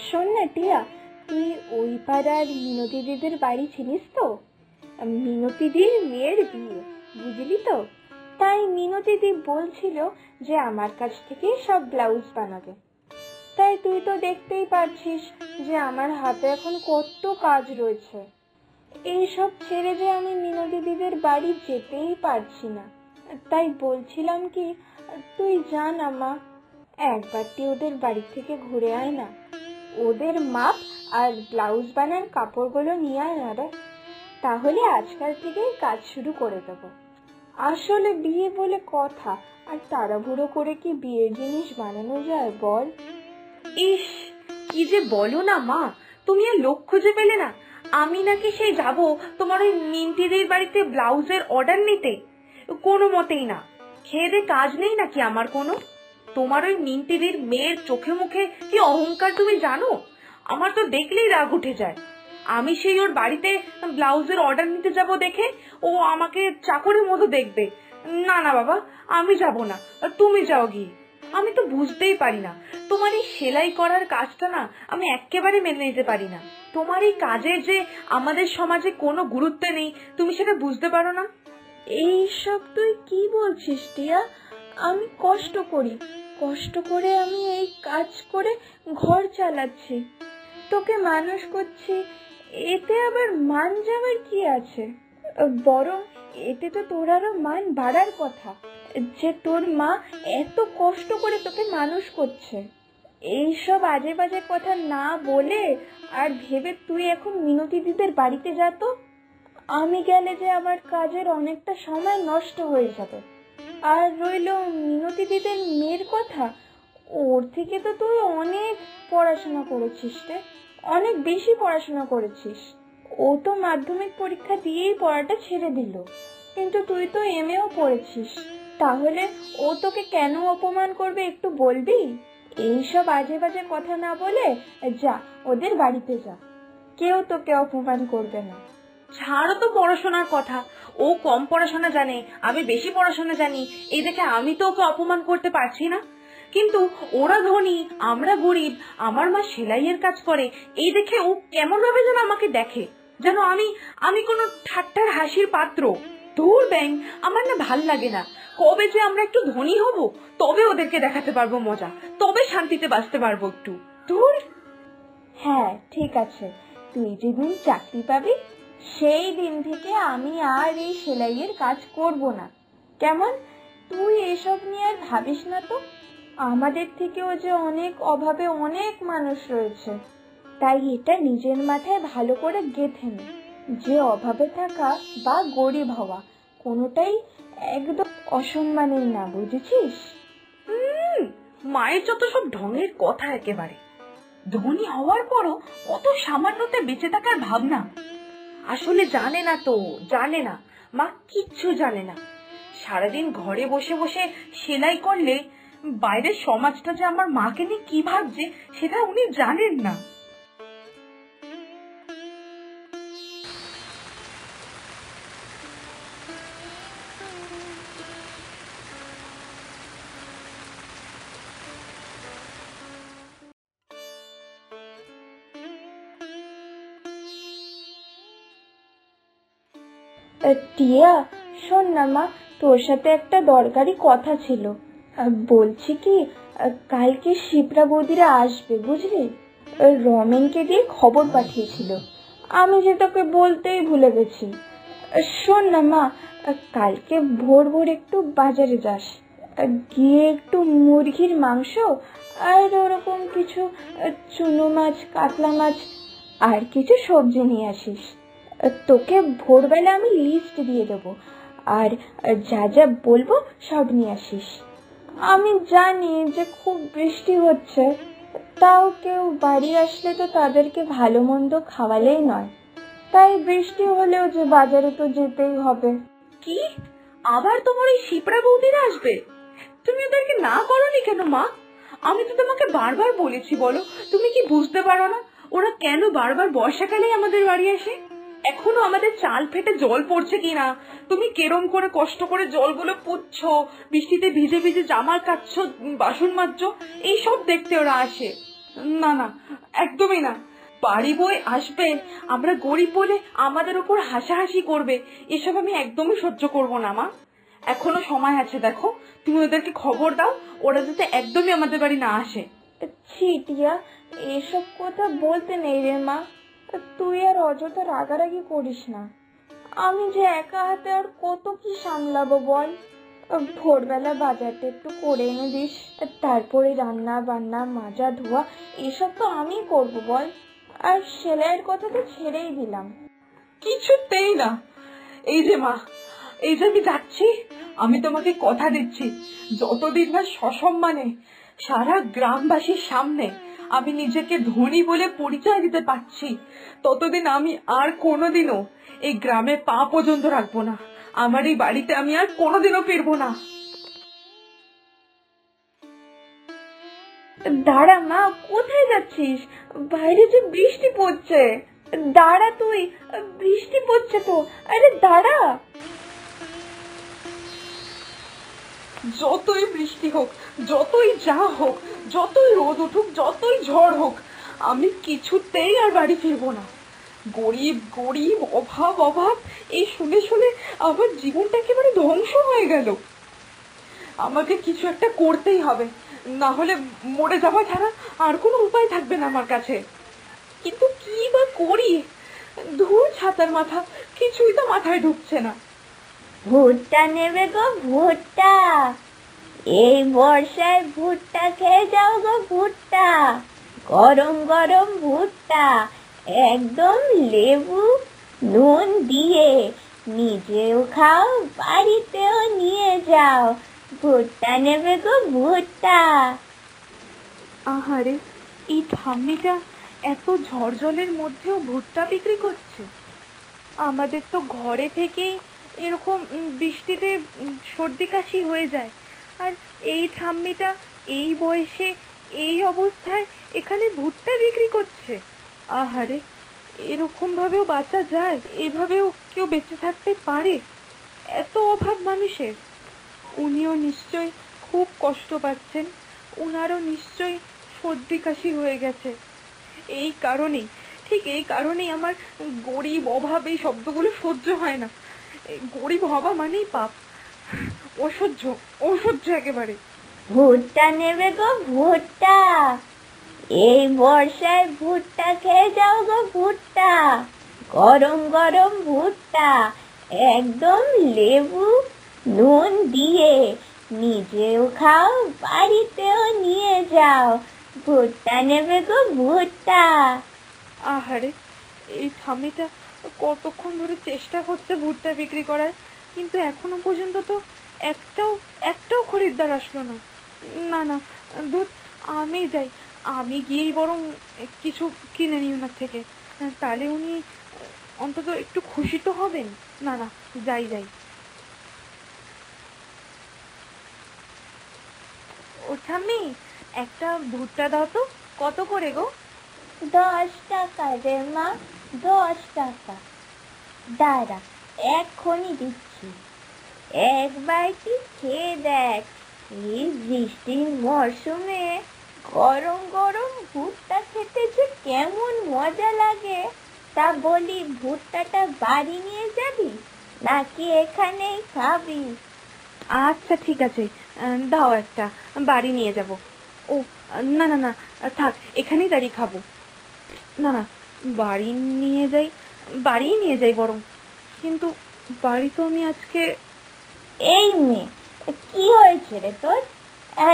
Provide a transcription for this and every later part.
শোন না টিয়া, তুই ওই পাড়ার মিনতি দিদির বাড়ি ছিলিস তো? মিনতি দির মেয়ের বিয়ে, বুঝলি তো? তাই মিনতি দি বলছিল যে আমার কাছ থেকে সব ব্লাউজ বানাবে। তাই তুই তো দেখতেই পারছিস যে আমার হাতে এখন কত কাজ রয়েছে। এইসব ছেড়ে যে আমি মিনতি দিদির বাড়ি যেতেই পারছি না। তাই বলছিলাম কি, তুই জান মা, একবারটি ওদের বাড়ি থেকে ঘুরে আয় না। ওদের মাপ আর ব্লাউজ বানার কাপড়গুলো নিয়ে আয় না রে, তাহলে আজকাল থেকেই কাজ শুরু করে দেবো। আসলে বিয়ে বলে কথা, আর তাড়াহুড়ো করে কি বিয়ের জিনিস বানানো যায় বল? ইস, কি যে বলো না মা, তুমি আর লোক খুঁজে পেলে না? আমি নাকি সেই যাব তোমার ওই মিন্তিদের বাড়িতে ব্লাউজের অর্ডার নিতে? কোনো মতেই না। খেয়ে দে কাজ নেই নাকি আমার কোনো? তোমার ওই মিন্তিদের মেয়ের চোখে মুখে কি অহংকার তুমি জানো? আমার তো দেখলেই রাগ উঠে যায়। আমি সেই ওর বাড়িতে ব্লাউজের অর্ডার নিতে যাব দেখে ও আমাকে চাকরের মতো দেখবে। না না বাবা, আমি যাব না, তুমি যাও গিয়ে। আমি তো বুঝতেই পারি না, তোমার এই সেলাই করার কাজটা না আমি একেবারে মেনে নিতে পারি না। তোমার এই কাজের যে আমাদের সমাজে কোনো গুরুত্ব নেই, তুমি সেটা বুঝতে পারো না? এইসব তুই কি বলছিস টিয়া? আমি কষ্ট করে আমি এই কাজ করে ঘর চালাচ্ছি, তোকে মানুষ করছি, এতে আবার মান যাওয়ার কি আছে? বরং এতে তো তোর আরো মান বাড়ার কথা, যে তোর মা এত কষ্ট করে তোকে মানুষ করছে। এইসব আজে বাজে কথা না বলে আর ভেবে তুই এখন মিনতি দিদির বাড়িতে যা তো। আমি গেলে যে আবার কাজের অনেকটা সময় নষ্ট হয়ে যাবে। আর রইল মিনতি দিদির মেয়ের কথা, ওর থেকে তো তুই অনেক পড়াশোনা করেছিস রে, অনেক বেশি পড়াশোনা করেছিস। ও তো মাধ্যমিক পরীক্ষা দিয়েই পড়াটা ছেড়ে দিল, কিন্তু তুই তো এমএও পড়েছিস। তাহলে ও তোকে কেন অপমান করবে একটু বলবি? এইসব আজে বাজে কথা না বলে যা, ওদের বাড়িতে যা, কেউ তোকে অপমান করবে না। ছাড়ো তো পড়াশোনার কথা। ও কম পড়াশোনা জানে, আমি বেশি পড়াশোনা জানি, এই দেখে আমি তো ওকে অপমান করতে পারছি না। কিন্তু ওরা ধনী, আমরা গরিব, আমার মা সেলাইয়ের কাজ করে, এই দেখে ও কেমন ভাবে যেন আমাকে দেখে, যেন আমি আমি কোনো ঠাট্টার হাসির পাত্র। ধুর ব্যাং, আমার না ভাল লাগে না। কবে যে আমরা একটু ধনী হব, তবে ওদেরকে দেখাতে পারবো মজা, তবে শান্তিতে বাঁচতে পারবো একটু। ধুর। হ্যাঁ ঠিক আছে, তুই যেদিন চাকরি পাবি সেই দিন থেকে আমি আর এই সেলাইয়ের কাজ করব না, কেমন? তুই এসব নিয়ে আর ভাবিস না তো। আমাদের থেকেও যে অনেক অভাবে অনেক মানুষ রয়েছে, তাই এটা নিজের মাথায় ভালো করে গেঁথে নে, যে অভাবে থাকা বা গরিব হওয়া কোনোটাই একদম অসম্মানের না, বুঝেছিস? মায়ের যত সব ঢঙের কথা, একেবারে ধনী হওয়ার পরও কত সামান্যতে বেঁচে থাকার ভাবনা। আসলে জানে না তো, জানে না মা, কিচ্ছু জানে না। সারাদিন ঘরে বসে বসে সেলাই করলে বাইরের সমাজটা যে আমার মাকে নিয়ে কি ভাবছে সেটা উনি জানেন না। টিয়া, শোন না মা, তোর সাথে একটা দরকারি কথা ছিল। বলছি কি, কালকে শিপ্রা বৌদিরা আসবে বুঝলি, রমেনকে দিয়ে খবর পাঠিয়েছিল, আমি যে তোকে বলতেই ভুলে গেছি। শোন না মা, কালকে ভোর ভোর একটু বাজারে যাস, গিয়ে একটু মুরগির মাংস আর ওরকম কিছু চুনো মাছ, কাতলা মাছ আর কিছু সবজি নিয়ে আসিস। তোকে ভোরবেলা আমি লিস্ট দিয়ে দেবো, আর যা যা বলবো সব নিয়ে আসিস। আমি জানি যে খুব বৃষ্টি হচ্ছে, তাও কেউ বাড়ি আসলে তো তাদেরকে ভালো মন্দ খাওয়ালেই নয়, তাই বৃষ্টি হলেও যে বাজারে তো যেতেই হবে। কি, আবার তোমার এই শিপ্রা বৌদিরা আসবে? তুমি ওদেরকে না করোনি কেন মা? আমি তো তোমাকে বারবার বলেছি, বলো তুমি কি বুঝতে পারো না ওরা কেন বারবার বর্ষাকালেই আমাদের বাড়ি আসে? এখনো আমাদের চাল ফেটে জল পড়ছে কিনা, তুমি কেরম করে কষ্ট করে জলগুলো পুচ্ছ, বৃষ্টিতে ভিজে ভিজে জামা কাচ্ছ, বাসন মাজছো, এইসব দেখতে ওরা আসে। না না, একদমই না। বাড়ি বই আসবে, আমরা গরিব বলে আমাদের উপর হাসাহাসি করবে, এসব আমি একদমই সহ্য করব না মা। এখনো সময় আছে, দেখো তুমি ওদেরকে খবর দাও, ওরা যাতে একদমই আমাদের বাড়ি না আসে। ছি টিয়া, এসব কথা বলতে নেই রে মা। তুই আর অযথা রাগারাগি করিস না। আমি যে একা হাতে আর কত কি সামলাবো বল। ভোরবেলা বাজারটা একটু করে এনে দিস, তারপরে রান্না বান্না মাজা ধোয়া এসব তো আমি করব বল। আর সেলাইয়ের কথা তো ছেড়েই দিলাম। কিছুতেই না। এই যে মা, এই যে আমি যাচ্ছি, আমি তোমাকে কথা দিচ্ছি, যতদিন না সসম্মানে সারা গ্রামবাসীর সামনে আমি নিজেকে ধনী বলে পরিচয় দিতে পারছি, ততদিন আমি আর কোনোদিনও এই গ্রামে পা পর্যন্ত রাখবো না। আমার এই বাড়িতে আমি আর কোনোদিনও ফিরবো না। দাঁড়া মা, কোথায় যাচ্ছিস? বাইরে যে বৃষ্টি পড়ছে। দাঁড়া তুই, বৃষ্টি পড়ছে তো। আরে দাঁড়া। যতই বৃষ্টি হোক, যতই যা হোক, যতই রোদ উঠুক, যতই ঝড় হোক, আমি কিছুতেই আর বাড়ি ফিরবো না। গরিব গরিব, অভাব অভাব, এই শুনে শুনে আমার জীবনটা একেবারে ধ্বংস হয়ে গেল। আমাকে কিছু একটা করতেই হবে, না হলে মরে যাওয়া ছাড়া আর কোনো উপায় থাকবে না আমার কাছে। কিন্তু কি বা করি? ধুর ছাতার মাথা, কিছুই তো মাথায় ঢুকছে না। ভুট্টা নেবে গো, ভুট্টা। এই বর্ষায় ভুট্টা খেয়ে যাও গো, ভুট্টা। গরম গরম ভুট্টা, একদম লেবু নুন দিয়ে। নিজেও খাও, বাড়িতেও নিয়ে যাও। ভুট্টা নেবে গো, ভুট্টা। আহারে, এই ঠাম্মিটা এত ঝড় জলের মধ্যেও ভুট্টা বিক্রি করছে। আমাদের তো ঘরে থেকেই এরকম বৃষ্টিতে সর্দি কাশি হয়ে যায়, আর এই ঠাম্মিটা এই বয়সে এই অবস্থায় এখানে ভুট্টা বিক্রি করছে। আহারে, এরকম ভাবেও বাঁচা যায়? এভাবেও কেউ বেঁচে থাকতে পারে? এত অভাব মানুষের। উনিও নিশ্চয় খুব কষ্ট পাচ্ছেন, উনারও নিশ্চয় সর্দি কাশি হয়ে গেছে। এই কারণেই, ঠিক এই কারণেই আমার গরিব অভাব এই শব্দগুলো সহ্য হয় না। গরিব হওয়া মানেই পাপ, অসহ্য অসহ্য একেবারে। ভুট্টা নেবে গো, ভুট্টা। এই বর্ষায় ভুট্টা খেয়ে যাও গো, ভুট্টা। গরম গরম ভুট্টা, একদম লেবু নুন দিয়ে। নিজেও খাও, বাড়িতেও নিয়ে যাও। ভুট্টা নেবে গো, ভুট্টা। আহারে, এই ঠাম্মিটা কতক্ষণ ধরে চেষ্টা করছে ভুট্টা বিক্রি করার, কিন্তু এখনো পর্যন্ত তো একটাও একটাও খরিদ্দার আসলো না। না না, দুধ, আমি যাই, আমি গিয়েই বরং কিছু কিনে নিই ওনার থেকে, তাহলে উনি অন্তত একটু খুশি তো হবেন। না না, যাই যাই। ও ঠাম্মি, একটা ভুট্টা দাও তো। কত করে গো? 10 টাকা রে মা, 10 টাকা। দাঁড়া, এক্ষুনি দিচ্ছি। একবার কি খেয়ে দেখ, এই বৃষ্টির মরশুমে গরম গরম ভুট্টা খেতে যে কেমন মজা লাগে। তা বলি, ভুট্টাটা বাড়ি নিয়ে যাবি নাকি এখানেই খাবি? আচ্ছা ঠিক আছে, দাও একটা, বাড়ি নিয়ে যাব। ও না না না, থাক, এখানেই দাঁড়িয়ে খাবো। না না, বাড়ি নিয়ে যাই, বাড়িই নিয়ে যাই বরং। কিন্তু বাড়ি তো আমি আজকে। এই মেয়ে, কি হয়েছে রে তোর?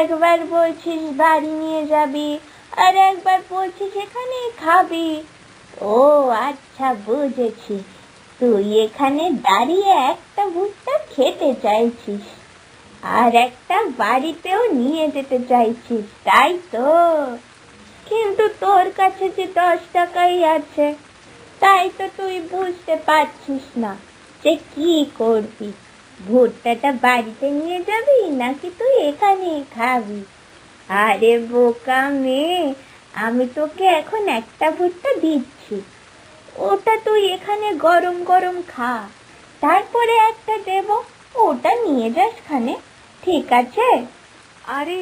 একবার বলছিস বাড়ি নিয়ে যাবি, আর একবার বলছিস এখানেই খাবি। ও আচ্ছা, বুঝেছি। তুই এখানে দাঁড়িয়ে একটা ভুট্টা খেতে চাইছিস, আর একটা বাড়িতেও নিয়ে যেতে চাইছিস, তাই তো? কিন্তু তোর কাছে যে 10 টাকাই আছে, তাই তো তুই বুঝতে পারছিস না যে কি করবি। ভুট্টাটা বাড়িতে নিয়ে যাবি নাকি তুই এখানেই খাবি? আরে বোকা মেয়ে, আমি তোকে এখন একটা ভুট্টা দিচ্ছি, ওটা তুই এখানে গরম গরম খা। তারপরে একটা দেব, ওটা নিয়ে যাস খানে, ঠিক আছে? আরে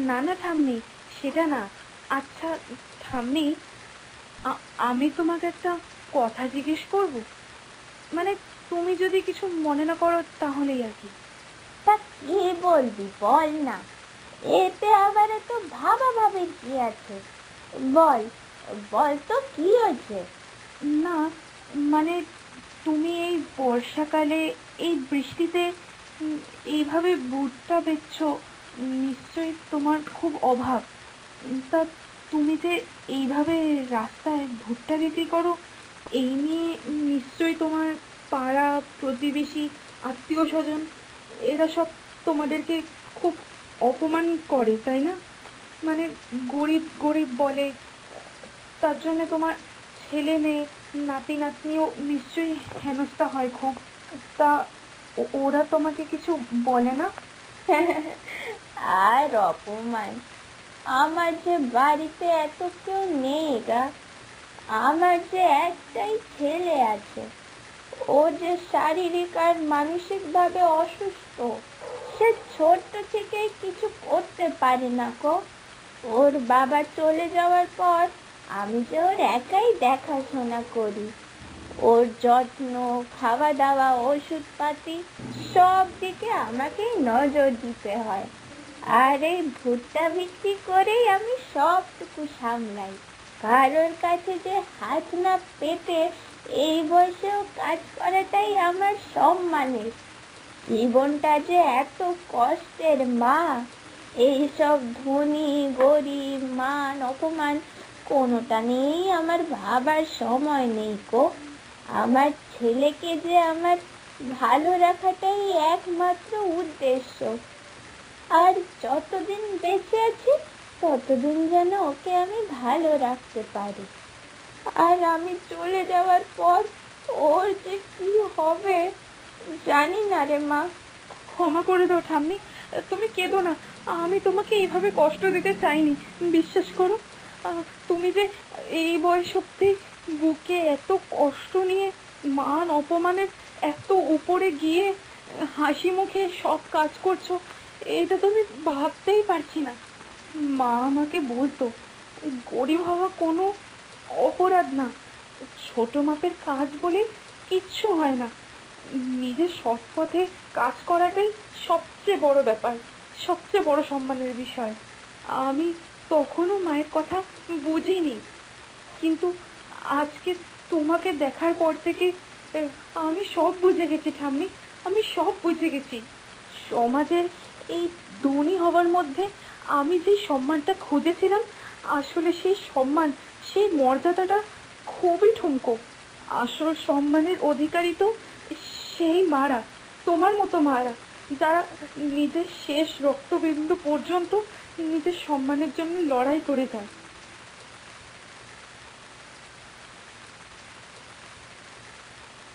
না না ঠাম্মি, সেটা না, আচ্ছা ঠাম্মি, আমি তোমাকে একটা কথা জিজ্ঞেস করব, মানে তুমি যদি কিছু মনে না করো তাহলেই আর কি। তা কি বলবি বল না, এতে আবার এত ভাবে কি আছে? বল, বল তো কি হয়েছে? না মানে তুমি এই বর্ষাকালে এই বৃষ্টিতে এইভাবে ভুট্টা বেচছো, নিশ্চয়ই তোমার খুব অভাব। তা তুমি যে এইভাবে রাস্তায় ভুট্টা বিক্রি করো, এই নিয়ে নিশ্চয়ই তোমার পাড়া প্রতিবেশী আত্মীয় স্বজন এরা সব তোমাদেরকে খুব অপমান করে, তাই না? মানে গরিব গরিব বলে, তার জন্য তোমার ছেলে মেয়ে নাতি নাতনিও নিশ্চয়ই হেনস্থা হয় খুব। তা ওরা তোমাকে কিছু বলে না? আর অপমান? আমার যে বাড়িতে এত কেউ নেই গা, আমার যে একটাই ছেলে আছে, ও যে শারীরিক আর মানসিক ভাবে অসুস্থ, সে ছোট্ট থেকেই কিছু করতে পারে না গো। ওর বাবা চলে যাওয়ার পর আমি যে ওর একাই দেখাশোনা করি, ওর যত্ন, খাওয়া দাওয়া, ওষুধপাতি সব দিকে আমাকেই নজর দিতে হয়। আর এই ভুট্টা বিক্রি করেই আমি সবটুকু সামলাই। কারোর কাছে যে হাত না পেতে এই বয়সেও কাজ করাটাই আমার সম্মানের। জীবনটা যে এত কষ্টের মা, এইসব ধনী গরিব মান অপমান কোনোটা নিয়েই আমার ভাবার সময় নেই গো। আমার ছেলেকে যে আমার ভালো রাখাটাই একমাত্র উদ্দেশ্য। আর যতদিন বেঁচে আছি ততদিন যেন ওকে আমি ভালো রাখতে পারি। আর আমি চলে যাওয়ার পর ওর যে কি হবে জানি না রে মা। ক্ষমা করে দাও ঠাম্মি, তুমি কেঁদো না। আমি তোমাকে এইভাবে কষ্ট দিতে চাইনি, বিশ্বাস করো। তুমি যে এই বয়স অব্দি বুকে এত কষ্ট নিয়ে মান অপমানের এত উপরে গিয়ে হাসি মুখে সব কাজ করছো, এটা তুমি ভাবতেই পারছি না। মা আমাকে বলতো গরিব হওয়া কোনো অপরাধ না, ছোট মাপের কাজ বলে কিচ্ছু হয় না। নিজের সৎ পথে কাজ করাটাই সবচেয়ে বড় ব্যাপার, সবচেয়ে বড় সম্মানের বিষয়। আমি তখনও মায়ের কথা বুঝিনি, কিন্তু আজকে তোমাকে দেখার পর থেকে আমি সব বুঝে গেছি ঠাম্মি, আমি সব বুঝে গেছি। সমাজের এই ধনী হওয়ার মধ্যে আমি যে সম্মানটা খুঁজেছিলাম, আসলে সেই সম্মান, সেই মর্যাদাটা খুবই ঠুনকো। আসল সম্মানের অধিকারী তো সেই মারা, তোমার মতো মারা, যারা নিজের শেষ রক্তবিন্দু পর্যন্ত নিজের সম্মানের জন্য লড়াই করে যায়।